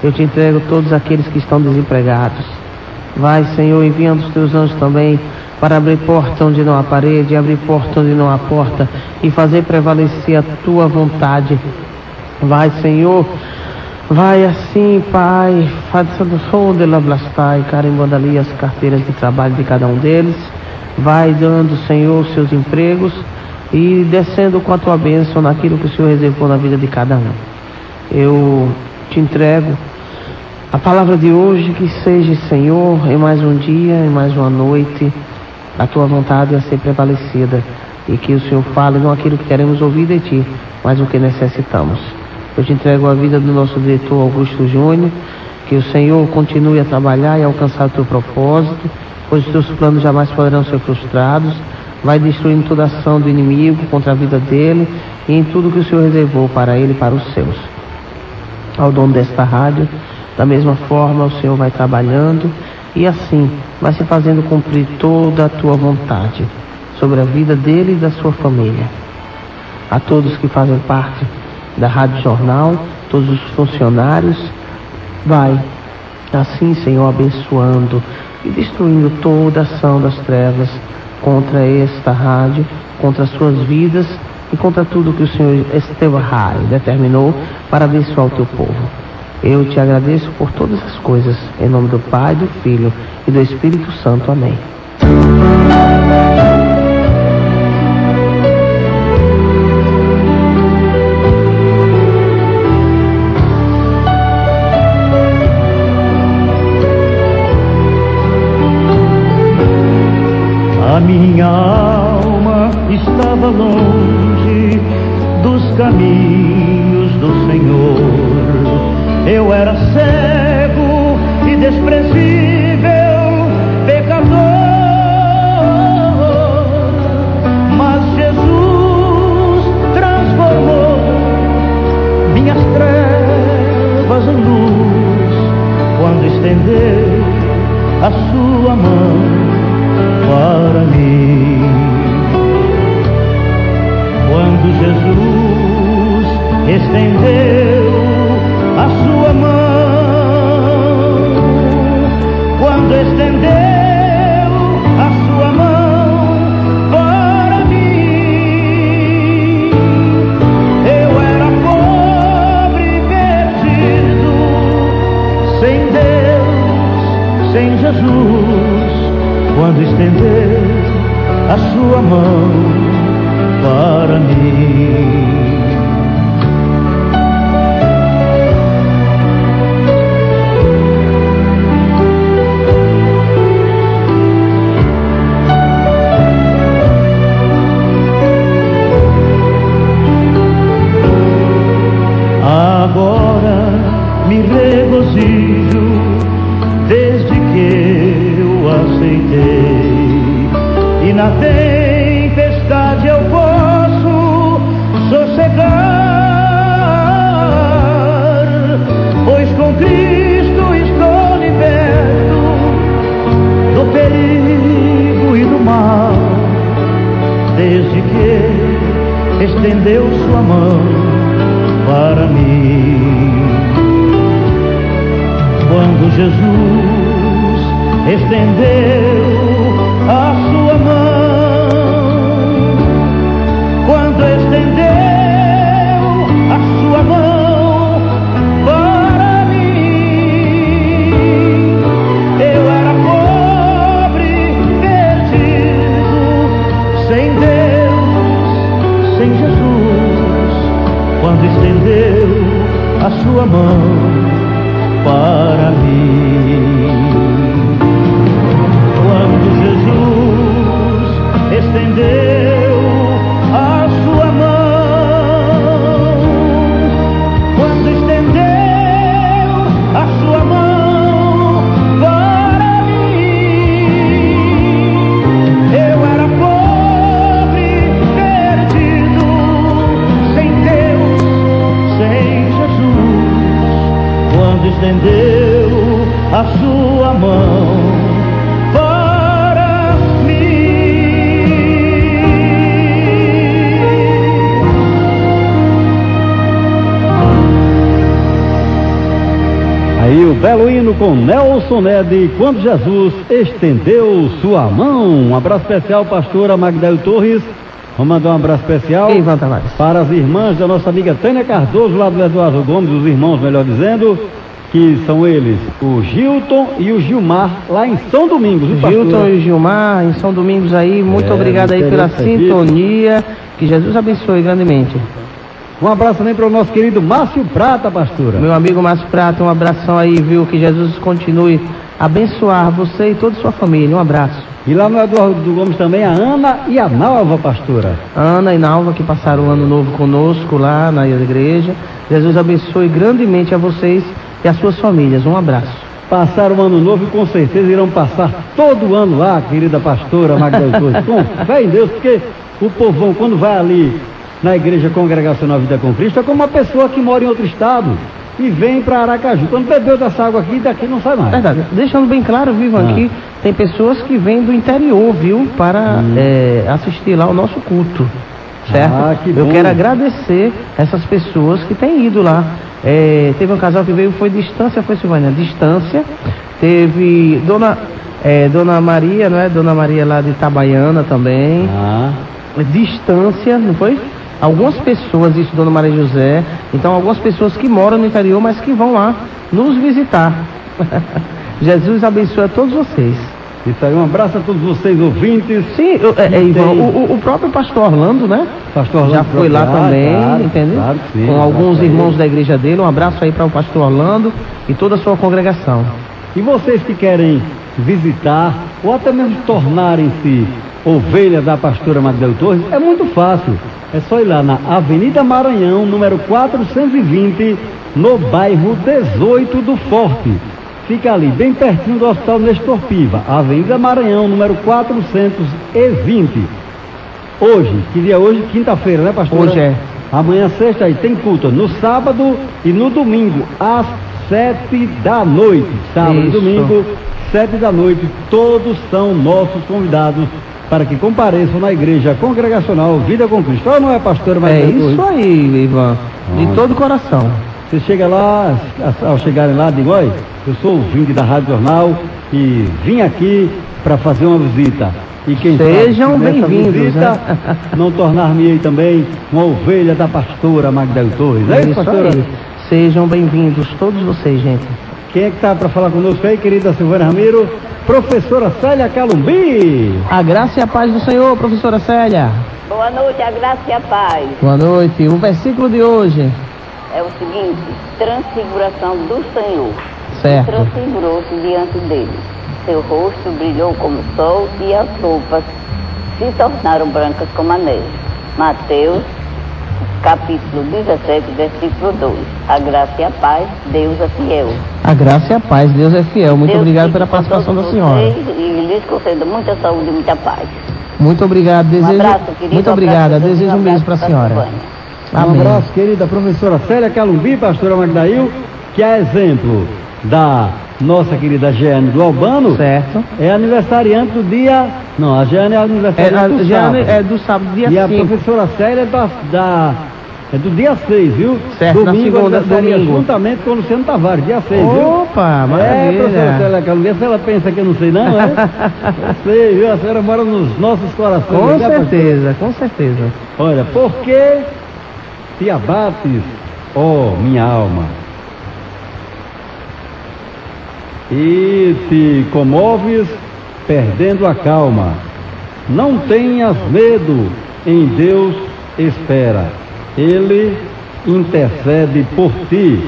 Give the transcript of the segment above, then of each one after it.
Eu te entrego todos aqueles que estão desempregados. Vai, Senhor, enviando os teus anjos também para abrir porta onde não há parede, abrir porta onde não há porta e fazer prevalecer a tua vontade. Vai, Senhor, vai assim, Pai, fazendo som de lablastai, carimbando ali as carteiras de trabalho de cada um deles. Vai dando, Senhor, os seus empregos e descendo com a tua bênção naquilo que o Senhor reservou na vida de cada um. Eu te entrego a palavra de hoje, que seja, Senhor, em mais um dia, em mais uma noite, a tua vontade a ser prevalecida, e que o Senhor fale não aquilo que queremos ouvir de ti, mas o que necessitamos. Eu te entrego a vida do nosso diretor Augusto Júnior, que o Senhor continue a trabalhar e alcançar o teu propósito, pois os teus planos jamais poderão ser frustrados. Vai destruindo toda ação do inimigo contra a vida dele e em tudo que o Senhor reservou para ele e para os seus. Ao dono desta rádio, da mesma forma, o Senhor vai trabalhando e assim vai se fazendo cumprir toda a tua vontade sobre a vida dele e da sua família. A todos que fazem parte da Rádio Jornal, todos os funcionários, vai assim, Senhor, abençoando e destruindo toda a ação das trevas contra esta rádio, contra as suas vidas e contra tudo que o Senhor Estevahai determinou para abençoar o teu povo. Eu te agradeço por todas as coisas, em nome do Pai, do Filho e do Espírito Santo. Amém. A minha alma estava longe dos caminhos do Senhor. Eu era cego e desprezível, pecador, mas Jesus transformou minhas trevas em luz, quando estendeu a sua mão para mim. Quando Jesus estendeu a sua mão, quando estendeu a sua mão para mim, eu era pobre, perdido, sem Deus, sem Jesus. Quando estendeu a sua mão para mim. Agora me regozijo desde que eu aceitei, e na tempestade eu posso sossegar, pois com Cristo estou liberto do perigo e do mal, desde que estendeu sua mão para mim. Quando Jesus estendeu a sua mão, quando estendeu a sua mão para mim, eu era pobre, perdido, sem Deus, sem Jesus. Quando estendeu a sua mão para mim. Quando Jesus estendeu a sua mão, quando estendeu a sua mão para mim, eu era pobre, perdido, sem Deus, sem Jesus. Quando estendeu a sua mão para mim. Aí o belo hino com Nelson Ned, quando Jesus estendeu sua mão. Um abraço especial, pastora Magdail Torres. Vamos mandar um abraço especial para as irmãs da nossa amiga Tânia Cardoso, lá do Eduardo Gomes, os irmãos, melhor dizendo, que são eles, o Gilton e o Gilmar, lá em São Domingos. Gilton e o Gilmar, em São Domingos aí, muito obrigado aí pela sintonia, que Jesus abençoe grandemente. Um abraço também para o nosso querido Márcio Prata, pastora. Meu amigo Márcio Prata, um abração aí, viu? Que Jesus continue a abençoar você e toda a sua família. Um abraço. E lá no Eduardo Gomes também a Ana e a Nalva, pastora. Ana e Nalva, que passaram o ano novo conosco lá na igreja. Jesus abençoe grandemente a vocês e as suas famílias. Um abraço. Passaram o ano novo e com certeza irão passar todo o ano lá, querida pastora Magdail Torres. Com fé em Deus, porque o povão, quando vai ali na Igreja Congregacional Vida com Cristo, é como uma pessoa que mora em outro estado e vem para Aracaju. Quando bebeu dessa água aqui, daqui não sai mais. Verdade. Deixando bem claro, viu, aqui tem pessoas que vêm do interior, viu, para assistir lá o nosso culto, certo? Que bom. Eu quero agradecer essas pessoas que têm ido lá. Teve um casal que veio, foi distância, foi Silvânia, distância. Teve Dona Maria, não é? Dona Maria lá de Itabaiana também. Distância, não foi? Algumas pessoas, isso, Dona Maria José. Então, algumas pessoas que moram no interior, mas que vão lá nos visitar. Jesus abençoe a todos vocês. Isso aí, um abraço a todos vocês ouvintes. Sim, Ivan, o próprio pastor Orlando, né? Pastor Orlando já foi lá também, entendeu? Claro, sim, com alguns irmãos da igreja dele. Um abraço aí para o pastor Orlando e toda a sua congregação. E vocês que querem visitar ou até mesmo tornarem-se ovelha da pastora Magdail Torres, é muito fácil. É só ir lá na Avenida Maranhão, número 420, no bairro 18 do Forte. Fica ali, bem pertinho do Hospital Nestor Piva. Avenida Maranhão, número 420. Hoje, que dia é hoje? Quinta-feira, né, pastora? Hoje é. Amanhã, sexta, aí tem culto no sábado e no domingo, às 7 da noite. Sábado e domingo, 7 da noite. Todos são nossos convidados para que compareçam na Igreja Congregacional Vida com Cristo. Ou não é, pastor? É isso aí, Ivan. De todo o coração. Você chega lá, ao chegarem lá, digo: oi, eu sou ouvinte da Rádio Jornal e vim aqui para fazer uma visita. E quem sejam bem-vindos, né? Não tornar-me também uma ovelha da pastora Magdail Torres. É isso, pastora? Aí. Sejam bem-vindos, todos vocês, gente. Quem é que está para falar conosco aí, querida Silvânia Ramiro? Professora Célia Calumbi. A graça e a paz do Senhor, professora Célia. Boa noite, a graça e a paz. Boa noite. O versículo de hoje é o seguinte: transfiguração do Senhor. Certo. Transfigurou-se diante dele. Seu rosto brilhou como o sol e as roupas se tornaram brancas como a neve. Mateus, capítulo 17, versículo 2. A graça e a paz, Deus é fiel. A graça e a paz, Deus é fiel. Muito obrigado pela participação da senhora. E lhes conceda muita saúde e muita paz. Muito obrigado. Um abraço, querido. Muito obrigada. Desejo um beijo para a senhora. Um abraço, querida professora Célia Calumbi, pastora Magdail, que é exemplo da nossa querida Jeane do Albano. Certo. É aniversariante do dia... Não, a Jeane é aniversariante do sábado. É do sábado, dia 5. E a professora Célia é do dia 6, viu? Certo, domingo, na segunda, domingo. Juntamente com o Luciano Tavares, dia 6, viu? Opa, maravilha. Professora Célia Calumbi, se ela pensa que eu não sei não, é? Eu sei, viu? A senhora mora nos nossos corações. Com certeza, com certeza. Olha, por que te abates, ó minha alma, e te comoves perdendo a calma? Não tenhas medo, em Deus espera, Ele intercede por ti.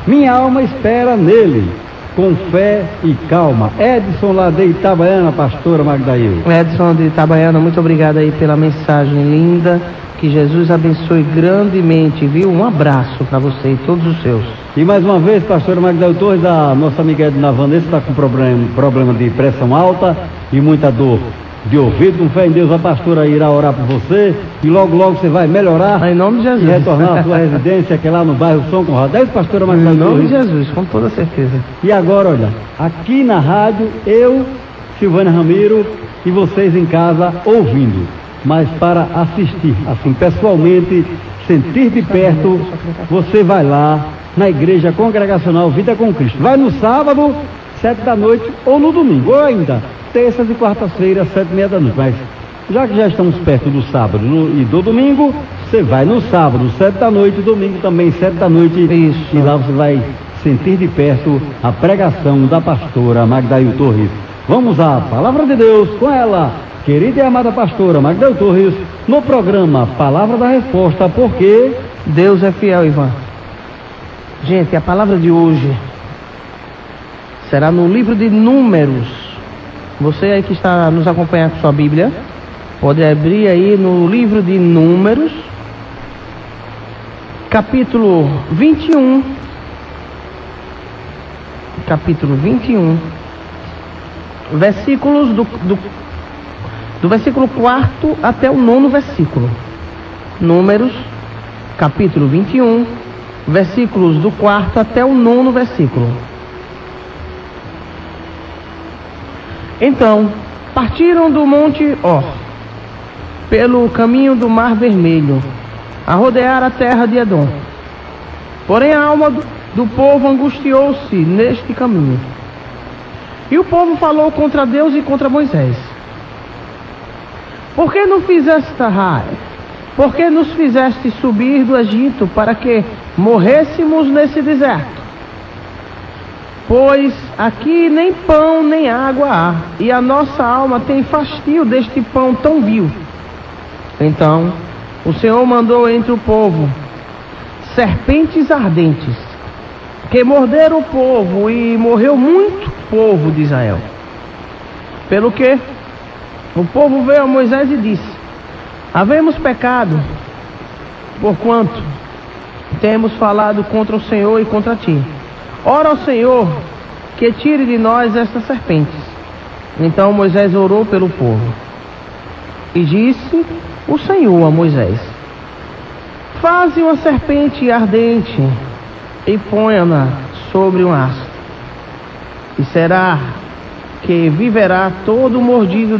Minha alma espera nele, com fé e calma. Edson lá de Itabaiana, pastora Magdail. Edson de Itabaiana, muito obrigado aí pela mensagem linda. Que Jesus abençoe grandemente, viu? Um abraço para você e todos os seus. E mais uma vez, pastora Magdail Torres, a nossa amiga Edna Vanessa está com problema de pressão alta e muita dor de ouvido. Com fé em Deus, a pastora irá orar por você e logo, logo você vai melhorar. Em nome de Jesus. E retornar à sua residência, que é lá no bairro São Conrado. É isso, pastora Magdail Torres? Em nome de Jesus, com toda certeza. E agora, olha, aqui na rádio, eu, Silvânia Ramiro, e vocês em casa ouvindo. Mas para assistir, assim, pessoalmente, sentir de perto, você vai lá na Igreja Congregacional Vida com Cristo. Vai no sábado, 7 da noite, ou no domingo, ou ainda, terças e quartas-feiras, 7h30 da noite. Mas, já que já estamos perto do sábado e do domingo, você vai no sábado, 7 da noite, domingo também, 7 da noite. Isso. E lá você vai sentir de perto a pregação da pastora Magdail Torres. Vamos à Palavra de Deus com ela, querida e amada pastora Magdail Torres, no programa Palavra da Resposta, porque Deus é fiel, Ivan. Gente, a palavra de hoje será no livro de Números. Você aí que está nos acompanhando com sua Bíblia, pode abrir aí no livro de Números, capítulo 21. Capítulo 21, versículos do versículo 4 até o 9º versículo. Números, capítulo 21, versículos do 4 até o 9º versículo. Então, partiram do monte Or, pelo caminho do Mar Vermelho, a rodear a terra de Edom. Porém a alma do povo angustiou-se neste caminho. E o povo falou contra Deus e contra Moisés: Por que não fizeste Por que nos fizeste subir do Egito para que morrêssemos nesse deserto? Pois aqui nem pão nem água há, e a nossa alma tem fastio deste pão tão vil. Então o Senhor mandou entre o povo serpentes ardentes, que morderam o povo, e morreu muito povo de Israel. Pelo que o povo veio a Moisés e disse: Havemos pecado, porquanto temos falado contra o Senhor e contra ti. Ora ao Senhor que tire de nós estas serpentes. Então Moisés orou pelo povo. E disse o Senhor a Moisés: Faze uma serpente ardente e ponha-na sobre um hasto. E será que viverá todo mordido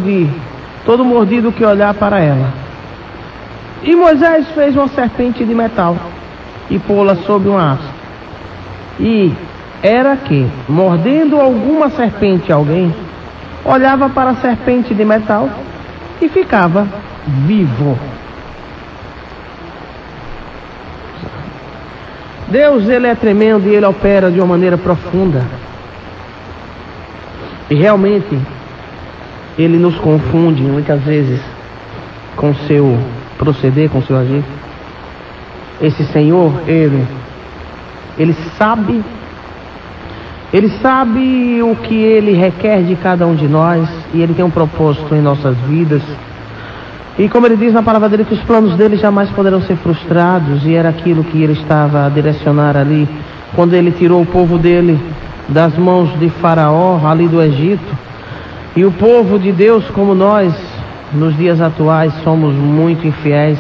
que olhar para ela. E Moisés fez uma serpente de metal e pô-la sobre um hasto. E era que, mordendo alguma serpente alguém, olhava para a serpente de metal e ficava vivo. Deus, Ele é tremendo e Ele opera de uma maneira profunda. E realmente, Ele nos confunde muitas vezes com o seu proceder, com o seu agir. Esse Senhor, Ele sabe o que Ele requer de cada um de nós, e Ele tem um propósito em nossas vidas. E como Ele diz na palavra dEle, que os planos dEle jamais poderão ser frustrados, e era aquilo que Ele estava a direcionar ali, quando Ele tirou o povo dEle das mãos de Faraó, ali do Egito. E o povo de Deus, como nós, nos dias atuais, somos muito infiéis,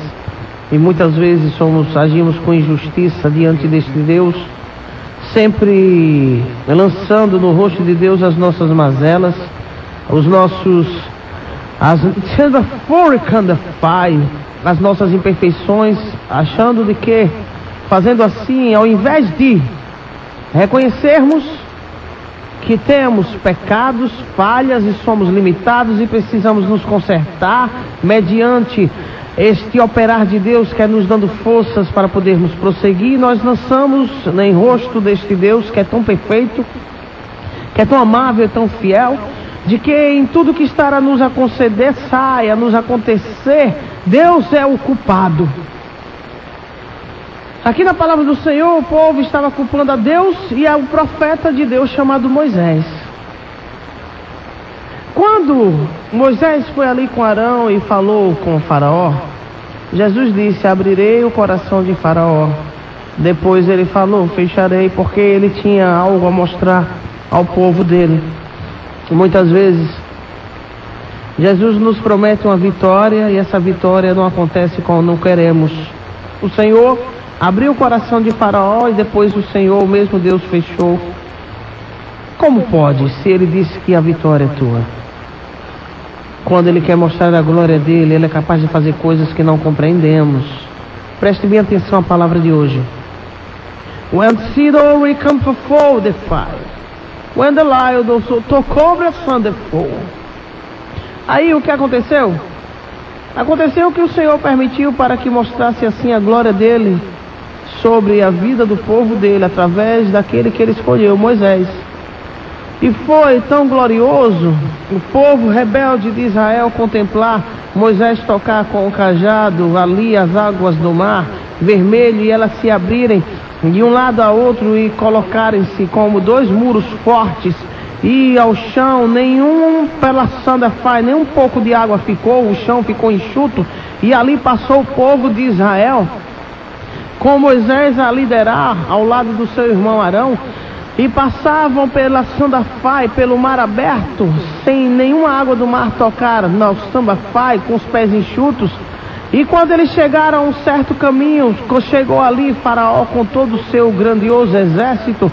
e muitas vezes agimos com injustiça diante deste Deus, sempre lançando no rosto de Deus as nossas mazelas, as nossas imperfeições, achando de que, fazendo assim, ao invés de reconhecermos que temos pecados, falhas e somos limitados e precisamos nos consertar mediante este operar de Deus, que é nos dando forças para podermos prosseguir, nós lançamos em rosto deste Deus que é tão perfeito, que é tão amável, tão fiel, de que em tudo que está a nos conceder, a nos acontecer, Deus é o culpado. Aqui na palavra do Senhor, o povo estava culpando a Deus e ao profeta de Deus chamado Moisés. Quando Moisés foi ali com Arão e falou com o Faraó, Jesus disse: abrirei o coração de Faraó. Depois ele falou: fecharei, porque ele tinha algo a mostrar ao povo dele. E muitas vezes Jesus nos promete uma vitória e essa vitória não acontece quando não queremos. O Senhor abriu o coração de Faraó e depois o Senhor, o mesmo Deus, fechou. Como pode, se Ele disse que a vitória é tua? Quando Ele quer mostrar a glória dEle, Ele é capaz de fazer coisas que não compreendemos. Preste bem atenção à palavra de hoje. When Sidon recome before the fire. When the lion also took over from the foe. Aí o que aconteceu? Aconteceu que o Senhor permitiu para que mostrasse assim a glória dele sobre a vida do povo dele, através daquele que ele escolheu, Moisés. E foi tão glorioso o povo rebelde de Israel contemplar Moisés tocar com o cajado ali as águas do mar vermelho e elas se abrirem de um lado a outro e colocarem-se como dois muros fortes, e ao chão nenhum pelação da faz, nem um pouco de água ficou, o chão ficou enxuto, e ali passou o povo de Israel com Moisés a liderar ao lado do seu irmão Arão, e passavam pela Sandafai, pelo mar aberto, sem nenhuma água do mar tocar na Sandafai, com os pés enxutos. E quando eles chegaram a um certo caminho, chegou ali Faraó com todo o seu grandioso exército,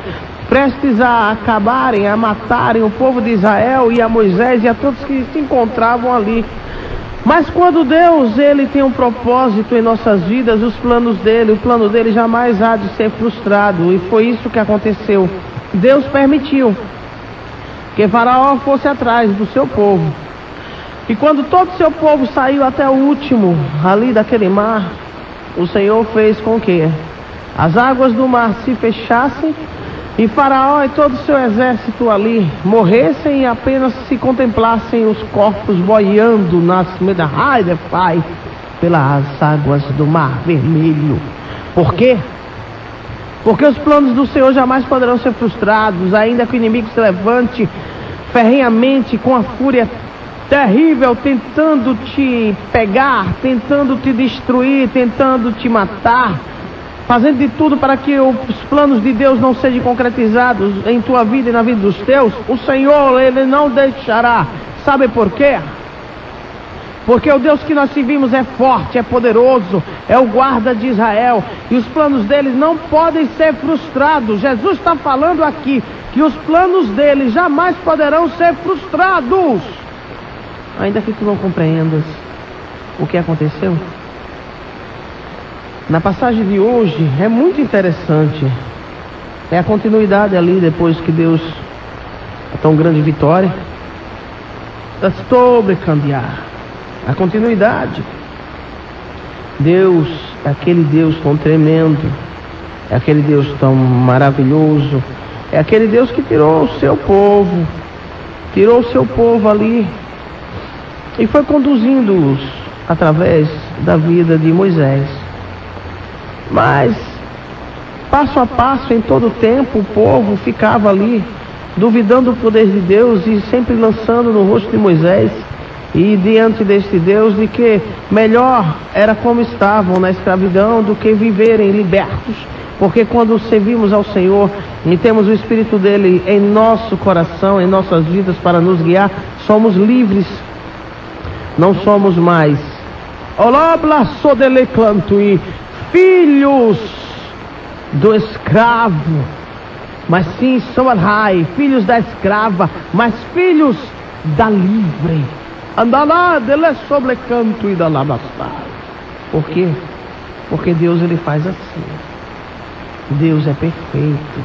prestes a acabarem, a matarem o povo de Israel e a Moisés e a todos que se encontravam ali. Mas quando Deus, ele tem um propósito em nossas vidas, os planos dele, o plano dele jamais há de ser frustrado. E foi isso que aconteceu. Deus permitiu que Faraó fosse atrás do seu povo. E quando todo o seu povo saiu até o último ali daquele mar, o Senhor fez com que as águas do mar se fechassem e Faraó e todo o seu exército ali morressem e apenas se contemplassem os corpos boiando nas Medahai pelas águas do mar vermelho. Por quê? Porque os planos do Senhor jamais poderão ser frustrados, ainda que o inimigo se levante ferrenhamente com a fúria terrível, tentando te pegar, tentando te destruir, tentando te matar, fazendo de tudo para que os planos de Deus não sejam concretizados em tua vida e na vida dos teus. O Senhor, ele não deixará. Sabe por quê? Porque o Deus que nós servimos é forte, é poderoso, é o guarda de Israel, e os planos deles não podem ser frustrados. Jesus está falando aqui que os planos deles jamais poderão ser frustrados. Ainda que tu não compreendas o que aconteceu, na passagem de hoje é muito interessante. É a continuidade ali, depois que Deus, a tão grande vitória, está sobre cambiar. A continuidade. Deus é aquele Deus tão tremendo, é aquele Deus tão maravilhoso, é aquele Deus que tirou o seu povo ali e foi conduzindo-os através da vida de Moisés. Mas passo a passo, em todo o tempo, o povo ficava ali duvidando do poder de Deus e sempre lançando no rosto de Moisés e diante deste Deus de que melhor era como estavam na escravidão do que viverem libertos. Porque quando servimos ao Senhor e temos o Espírito dele em nosso coração, em nossas vidas para nos guiar, somos livres. Não somos mais filhos do escravo, mas sim Somarhai, filhos da escrava, mas filhos da livre. Andalá dele sobre canto e da labastar. Por quê? Porque Deus, ele faz assim. Deus é perfeito.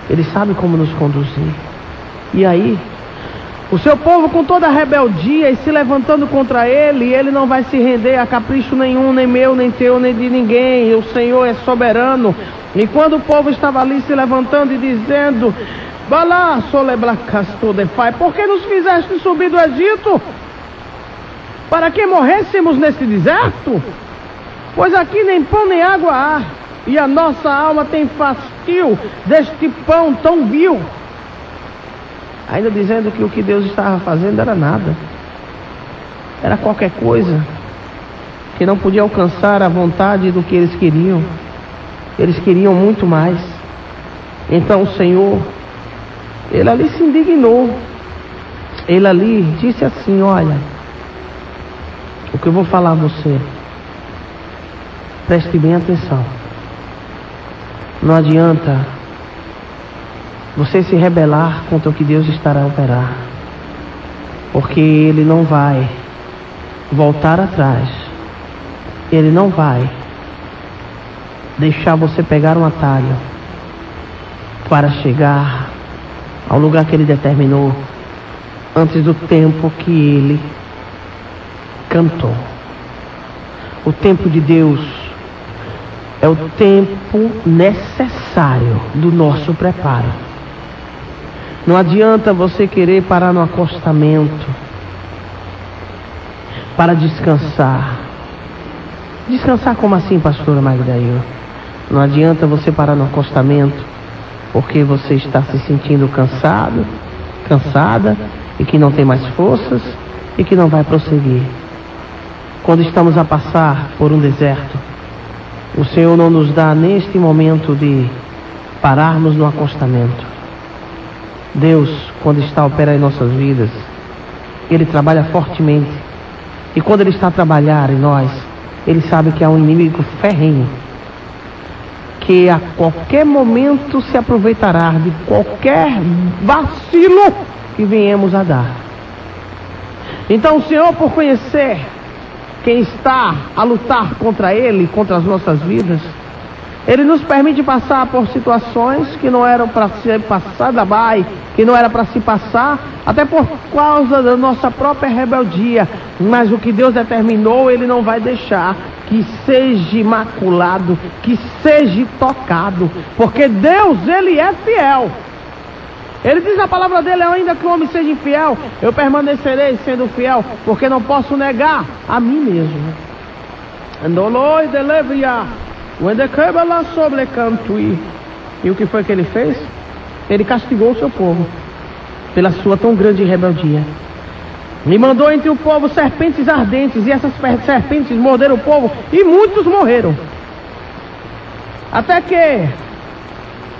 Ele sabe como nos conduzir. E aí, o seu povo com toda a rebeldia e se levantando contra ele, ele não vai se render a capricho nenhum, nem meu, nem teu, nem de ninguém. O Senhor é soberano. E quando o povo estava ali se levantando e dizendo: Balá, soleblacastou de pai, por que nos fizeste subir do Egito? Para que morrêssemos neste deserto? Pois aqui nem pão nem água há, e a nossa alma tem fastio deste pão tão vil. Ainda dizendo que o que Deus estava fazendo era nada, era qualquer coisa, que não podia alcançar a vontade do que eles queriam. Eles queriam muito mais. Então o Senhor, ele ali se indignou. Ele ali disse assim: olha, o que eu vou falar a você, preste bem atenção. Não adianta você se rebelar contra o que Deus estará a operar, porque Ele não vai voltar atrás. Ele não vai deixar você pegar um atalho para chegar ao lugar que Ele determinou antes do tempo que Ele cantou. O tempo de Deus é o tempo necessário do nosso preparo. Não adianta você querer parar no acostamento para descansar. Descansar como assim, pastora Magdaíla? Não adianta você parar no acostamento porque você está se sentindo cansado, cansada, e que não tem mais forças e que não vai prosseguir. Quando estamos a passar por um deserto, o Senhor não nos dá neste momento de pararmos no acostamento. Deus, quando está a operar em nossas vidas, Ele trabalha fortemente. E quando Ele está a trabalhar em nós, Ele sabe que há um inimigo ferrenho, que a qualquer momento se aproveitará de qualquer vacilo que venhamos a dar. Então o Senhor, por conhecer quem está a lutar contra Ele, contra as nossas vidas, Ele nos permite passar por situações que não eram para ser passada, que não era para se passar, até por causa da nossa própria rebeldia. Mas o que Deus determinou, Ele não vai deixar que seja imaculado, que seja tocado, porque Deus, Ele é fiel. Ele diz na palavra dele: ainda que o homem seja infiel, eu permanecerei sendo fiel, porque não posso negar a mim mesmo. E o que foi que ele fez? Ele castigou o seu povo pela sua tão grande rebeldia. E mandou entre o povo serpentes ardentes, e essas serpentes morderam o povo, e muitos morreram. Até que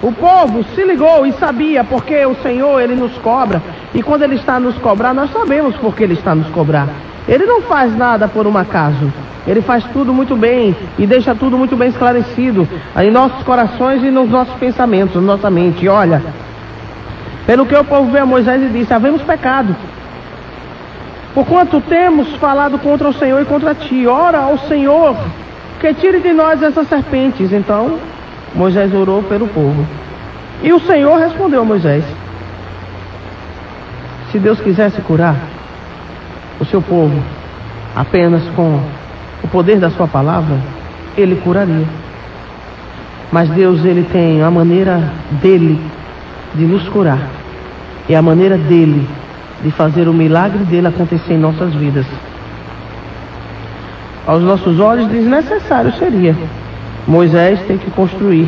o povo se ligou e sabia, porque o Senhor, Ele nos cobra. E quando Ele está a nos cobrar, nós sabemos porque Ele está a nos cobrar. Ele não faz nada por um acaso. Ele faz tudo muito bem e deixa tudo muito bem esclarecido em nossos corações e nos nossos pensamentos, na nossa mente. E olha, pelo que o povo veio a Moisés e disse: havemos pecado, porquanto temos falado contra o Senhor e contra ti. Ora ao Senhor que tire de nós essas serpentes. Então Moisés orou pelo povo, e o Senhor respondeu a Moisés: se Deus quisesse curar o seu povo apenas com o poder da sua palavra, Ele curaria. Mas Deus, Ele tem a maneira dEle de nos curar, e a maneira dEle de fazer o milagre dEle acontecer em nossas vidas. Aos nossos olhos desnecessário seria Moisés ter que construir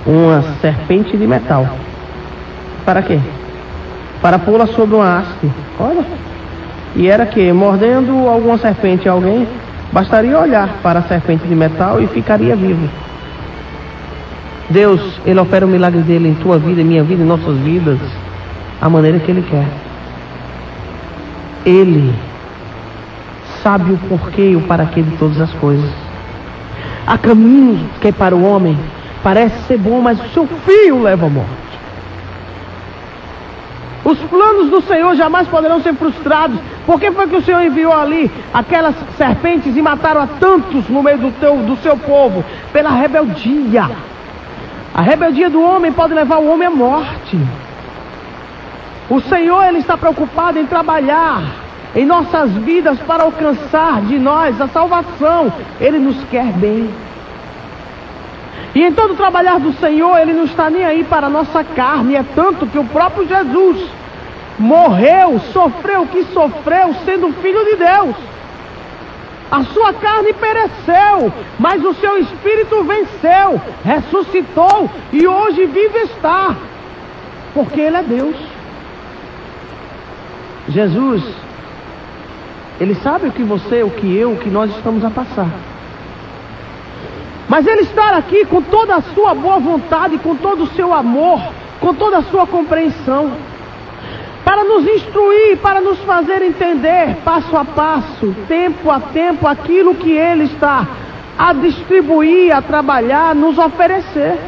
uma serpente de metal. Para quê? Para pô-la sobre uma haste. Olha. E era que, mordendo alguma serpente em alguém, bastaria olhar para a serpente de metal e ficaria vivo. Deus, Ele opera o milagre dEle em tua vida, em minha vida, em nossas vidas, a maneira que Ele quer. Ele sabe o porquê e o para quê de todas as coisas. Há caminhos que para o homem parece ser bom, mas o seu fim o leva à morte. Os planos do Senhor jamais poderão ser frustrados. Por que foi que o Senhor enviou ali aquelas serpentes e mataram a tantos no meio do seu povo? Pela rebeldia. A rebeldia do homem pode levar o homem à morte. O Senhor, Ele está preocupado em trabalhar em nossas vidas para alcançar de nós a salvação. Ele nos quer bem. E em todo o trabalhar do Senhor, Ele não está nem aí para a nossa carne. É tanto que o próprio Jesus morreu, sofreu o que sofreu, sendo Filho de Deus. A sua carne pereceu, mas o seu espírito venceu, ressuscitou e hoje vive está, porque Ele é Deus. Jesus, Ele sabe o que você, o que eu, o que nós estamos a passar. Mas Ele está aqui com toda a sua boa vontade, com todo o seu amor, com toda a sua compreensão, para nos instruir, para nos fazer entender, passo a passo, tempo a tempo, aquilo que Ele está a distribuir, a trabalhar, nos oferecer.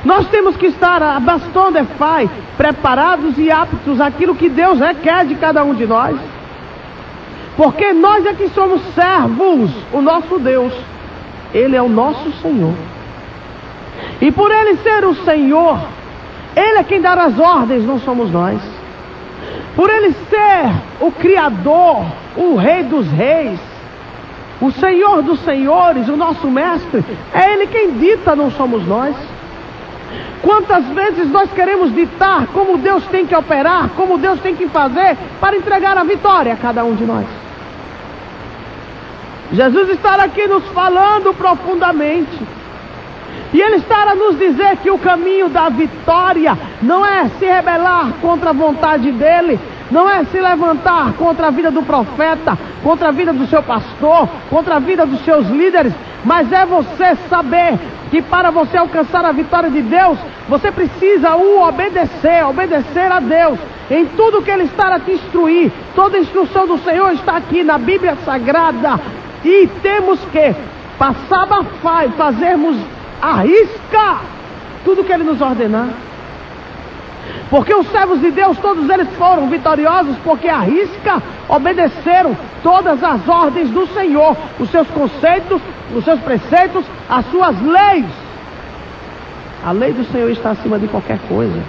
Nós temos que estar a baston de fai, preparados e aptos àquilo que Deus requer de cada um de nós. Porque nós é que somos servos, o nosso Deus. Ele é o nosso Senhor. E por Ele ser o Senhor, Ele é quem dá as ordens, não somos nós. Por Ele ser o Criador, o Rei dos Reis, o Senhor dos Senhores, o nosso Mestre, é Ele quem dita, não somos nós. Quantas vezes nós queremos ditar como Deus tem que operar, como Deus tem que fazer para entregar a vitória a cada um de nós. Jesus está aqui nos falando profundamente. E Ele está a nos dizer que o caminho da vitória não é se rebelar contra a vontade dEle, não é se levantar contra a vida do profeta, contra a vida do seu pastor, contra a vida dos seus líderes, mas é você saber que para você alcançar a vitória de Deus, você precisa obedecer a Deus em tudo que Ele está a te instruir. Toda a instrução do Senhor está aqui na Bíblia Sagrada, e temos que passar bafai, fazermos à risca tudo que Ele nos ordenar. Porque os servos de Deus, todos eles foram vitoriosos, porque à risca obedeceram todas as ordens do Senhor, os seus conceitos, os seus preceitos, as suas leis. A lei do Senhor está acima de qualquer coisa.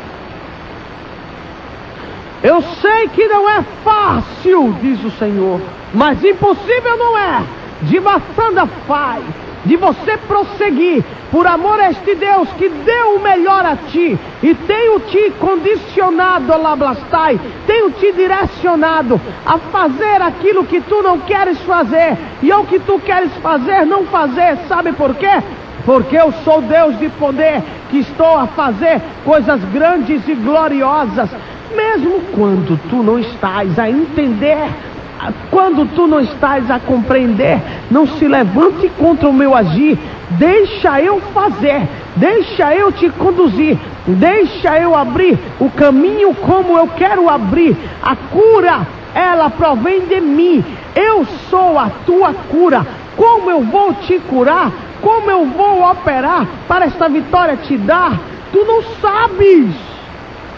Eu sei que não é fácil, diz o Senhor, mas impossível não é. De maçã faz, de você prosseguir, por amor a este Deus que deu o melhor a ti, e tenho te condicionado, lablastai, tenho te direcionado a fazer aquilo que tu não queres fazer, e ao que tu queres fazer, não fazer. Sabe por quê? Porque eu sou Deus de poder, que estou a fazer coisas grandes e gloriosas, mesmo quando tu não estás a entender. Quando tu não estás a compreender, não se levante contra o meu agir. Deixa eu fazer, deixa eu te conduzir, deixa eu abrir o caminho como eu quero abrir. A cura, ela provém de mim. Eu sou a tua cura. Como eu vou te curar? Como eu vou operar para esta vitória te dar? Tu não sabes.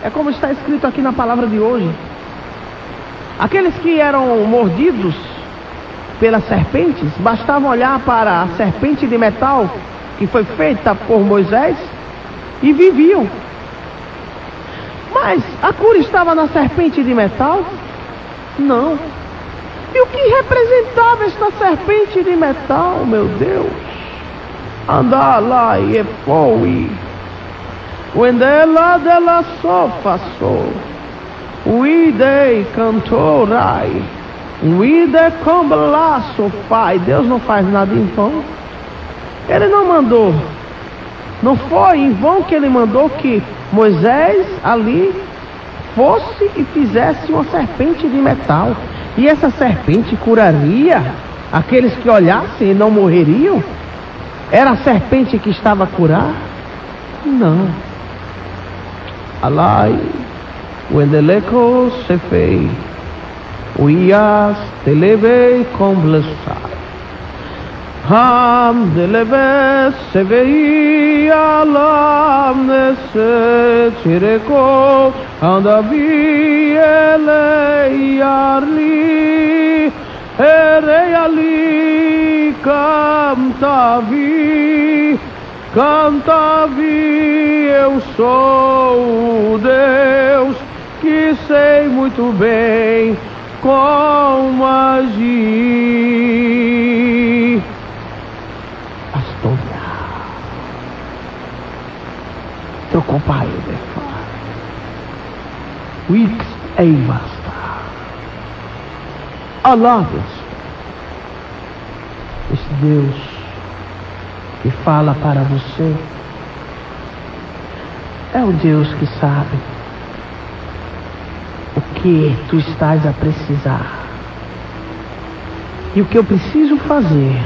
É como está escrito aqui na palavra de hoje. Aqueles que eram mordidos pelas serpentes, bastava olhar para a serpente de metal que foi feita por Moisés e viviam. Mas a cura estava na serpente de metal? Não. E o que representava esta serpente de metal, meu Deus? Andar lá e foi. Wendela dela só passou. We de cantorai, we de combalaço, Pai. Deus não faz nada em vão. Ele não mandou, não foi em vão que Ele mandou que Moisés ali fosse e fizesse uma serpente de metal. E essa serpente curaria aqueles que olhassem e não morreriam? Era a serpente que estava a curar? Não. Alai. Wendeleco se fei, uias televe comblessai, ham deleve se veia lam nesse tireco, andavi ele arli, erei ali cantavi, eu sou o Deus que sei muito bem como agir. Astoria. Teu companheiro é fácil. Wix ei basta. Allah, esse Deus que fala para você é o Deus que sabe o que tu estás a precisar e o que eu preciso fazer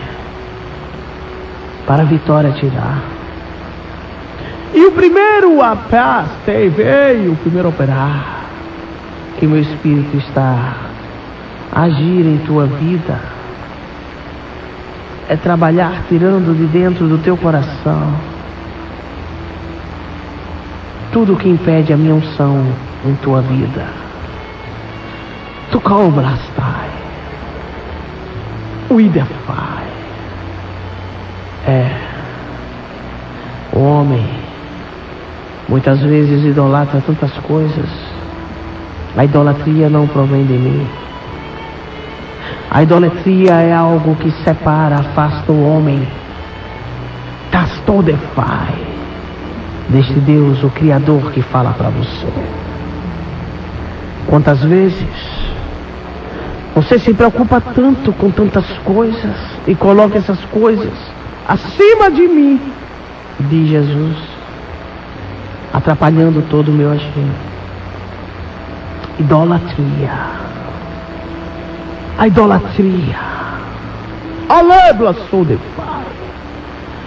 para a vitória te dar. E o primeiro a paz veio, o primeiro a operar, que meu Espírito está a agir em tua vida, é trabalhar tirando de dentro do teu coração tudo que impede a minha unção em tua vida. Tu coblastai, uidefai, O homem muitas vezes idolatra tantas coisas. A idolatria não provém de mim. A idolatria é algo que separa, afasta o homem, Tastodefai, deste Deus, o Criador, que fala para você. Quantas vezes você se preocupa tanto com tantas coisas e coloca essas coisas acima de mim, diz Jesus, atrapalhando todo o meu agir. Idolatria. A idolatria. Alebla sou de pai.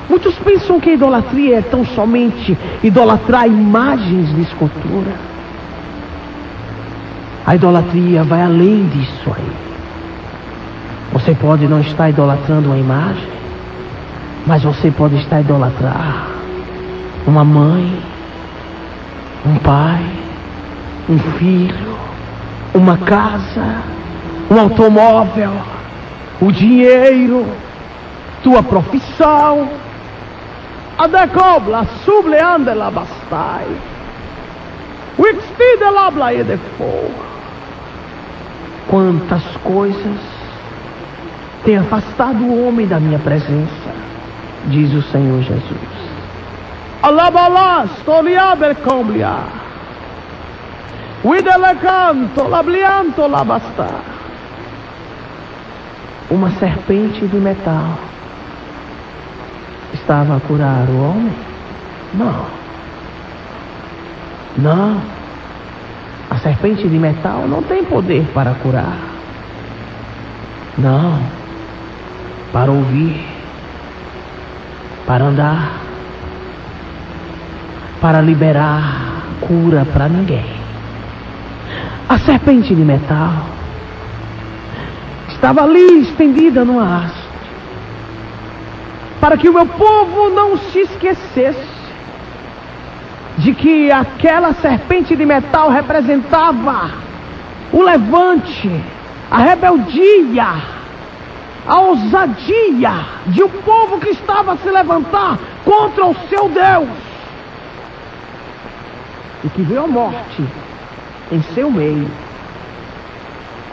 Muitos pensam que a idolatria é tão somente idolatrar imagens de escultura. A idolatria vai além disso aí. Você pode não estar idolatrando uma imagem, mas você pode estar idolatrando uma mãe, um pai, um filho, uma casa, um automóvel, o dinheiro, tua profissão. A decobla subleande la bastai. Wixtide labla e de fogo. Quantas coisas têm afastado o homem da minha presença, diz o Senhor Jesus. Alabalas, toliaber comblia. Widelecanto, lablianto, labasta. Uma serpente de metal estava a curar o homem? Não. A serpente de metal não tem poder para curar. Não. Para ouvir, para andar, para liberar cura para ninguém. A serpente de metal estava ali estendida no haste, para que o meu povo não se esquecesse de que aquela serpente de metal representava o levante, a rebeldia, a ousadia de um povo que estava a se levantar contra o seu Deus, e que veio a morte em seu meio,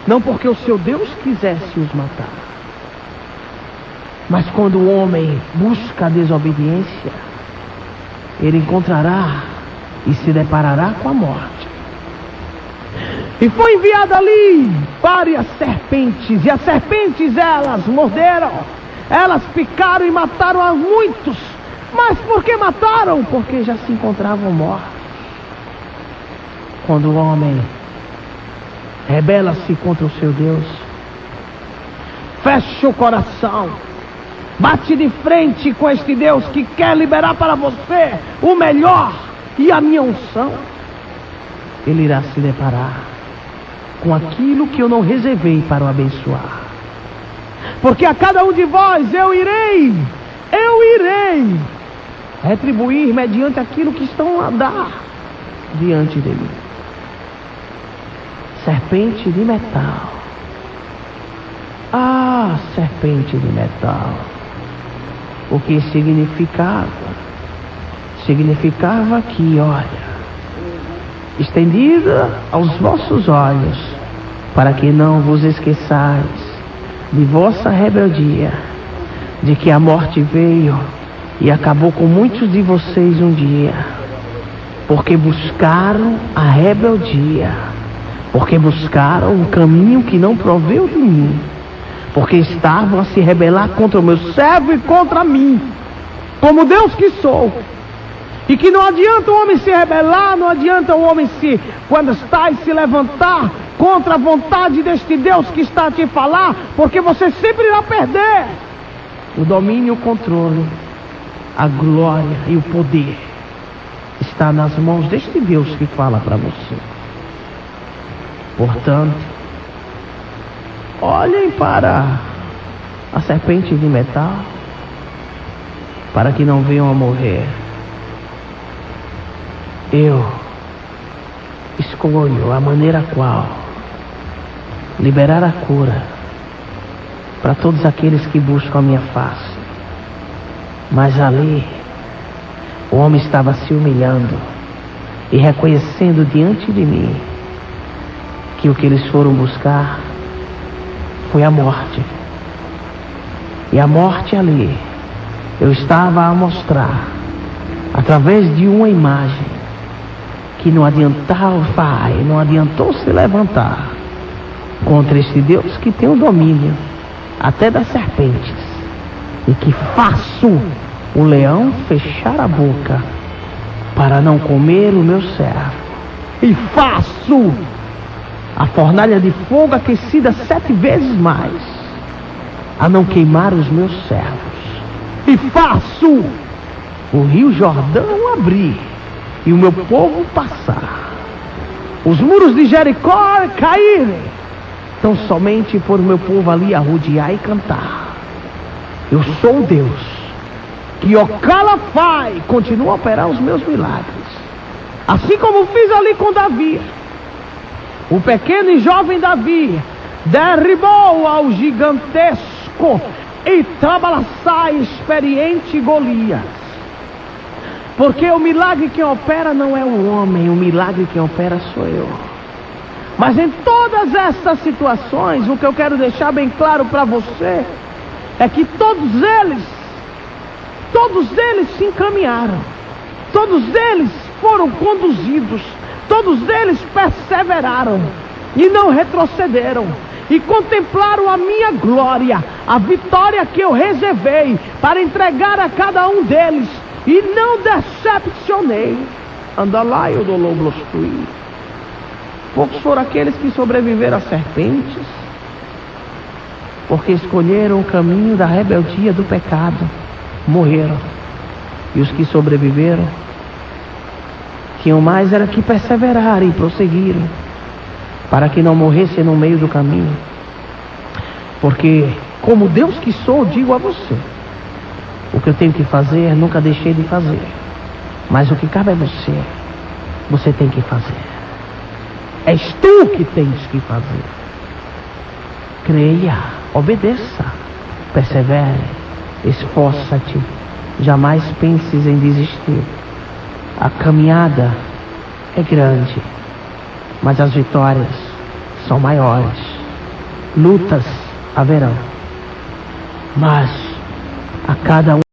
não porque o seu Deus quisesse os matar, mas quando o homem busca a desobediência, ele encontrará e se deparará com a morte. E foi enviada ali várias serpentes, e as serpentes, elas morderam, elas picaram e mataram a muitos. Mas por que mataram? Porque já se encontravam mortos. Quando o homem rebela-se contra o seu Deus, fecha o coração, bate de frente com este Deus que quer liberar para você o melhor e a minha unção, ele irá se deparar com aquilo que eu não reservei para o abençoar. Porque a cada um de vós eu irei retribuir mediante aquilo que estão a dar diante de mim. Serpente de metal. Ah, serpente de metal. O que significava? Significava que, olha, estendida aos vossos olhos, para que não vos esqueçais de vossa rebeldia, de que a morte veio e acabou com muitos de vocês um dia, porque buscaram a rebeldia, porque buscaram um caminho que não proveu de mim, porque estavam a se rebelar contra o meu servo e contra mim, como Deus que sou. E que não adianta o homem se rebelar, não adianta o homem quando está e se levantar contra a vontade deste Deus que está a te falar, porque você sempre irá perder. O domínio, o controle, a glória e o poder está nas mãos deste Deus que fala para você. Portanto, olhem para a serpente de metal, para que não venham a morrer. Eu escolho a maneira qual liberar a cura para todos aqueles que buscam a minha face. Mas ali, o homem estava se humilhando e reconhecendo diante de mim que o que eles foram buscar foi a morte. E a morte ali, eu estava a mostrar, através de uma imagem, que não adiantou se levantar contra este Deus que tem o domínio até das serpentes, e que faço o leão fechar a boca para não comer o meu servo, e faço a fornalha de fogo aquecida 7 vezes mais a não queimar os meus servos, e faço o rio Jordão abrir e o meu povo passar, os muros de Jericó caírem, tão somente por meu povo ali arrodear e cantar. Eu sou o Deus que Ocalafai continua a operar os meus milagres, assim como fiz ali com Davi. O pequeno e jovem Davi derribou ao gigantesco e trabalaçai experiente Golias. Porque o milagre que opera não é o homem, o milagre que opera sou eu. Mas em todas essas situações, o que eu quero deixar bem claro para você é que todos eles se encaminharam, todos eles foram conduzidos, todos eles perseveraram e não retrocederam, e contemplaram a minha glória, a vitória que eu reservei para entregar a cada um deles, e não decepcionei. Andalai do Loblostui. Poucos foram aqueles que sobreviveram às serpentes, porque escolheram o caminho da rebeldia do pecado, morreram. E os que sobreviveram tinham mais era que perseverar e prosseguir, para que não morressem no meio do caminho. Porque, como Deus que sou, digo a você, o que eu tenho que fazer, nunca deixei de fazer. Mas o que cabe a você, você tem que fazer. És tu que tens que fazer. Creia, obedeça, persevere, esforça-te, jamais penses em desistir. A caminhada é grande, mas as vitórias são maiores. Lutas haverão, mas a cada um